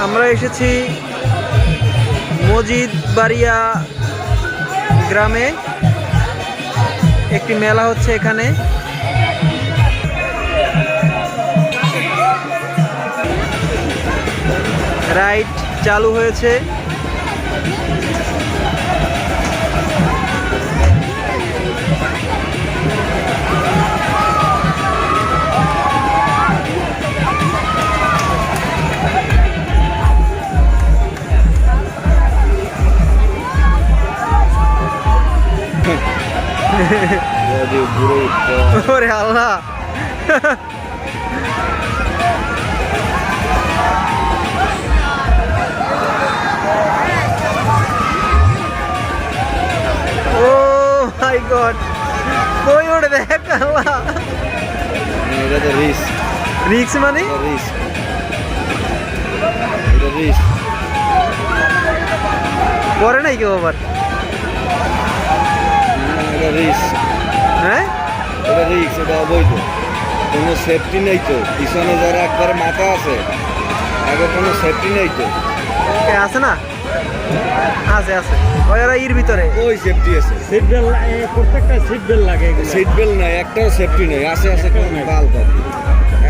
আমরা এসেছি মজিদবাড়িয়া গ্রামে। একটি মেলা হচ্ছে এখানে। রাইড চালু হয়েছে। ওরে আল্লাহ, ও মাই গড, কই ওরে দেখ আল্লাহ। এটা তো রিস্ক। রিক্স মানে রিস্ক, এটা রিস্ক। পরে নাই কেউ আবার? এটা রিস্ক। হ্যাঁ, এটা রিস্ক, এটা অবৈধ। কোনো সেফটি নেই তো। পিছনে যারা একবারে মাথা আছে, আগে কোনো সেফটি নেই তো। আছে না? আছে আছে, ওই ওরা ইর ভিতরে। ওই সেফটি আছে, সিট বেল্ট, প্রত্যেকটা সিট বেল্ট লাগে। সিট বেল্ট নাই, একটাও সেফটি নেই। আছে আছে বাল বাল,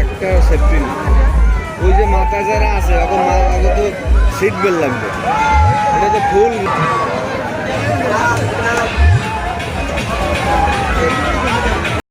একটাও সেফটি নেই। ওই যে মাথা যারা আছে, এখন আগে তো সিট বেল্ট লাগবে। এটা তো ফুল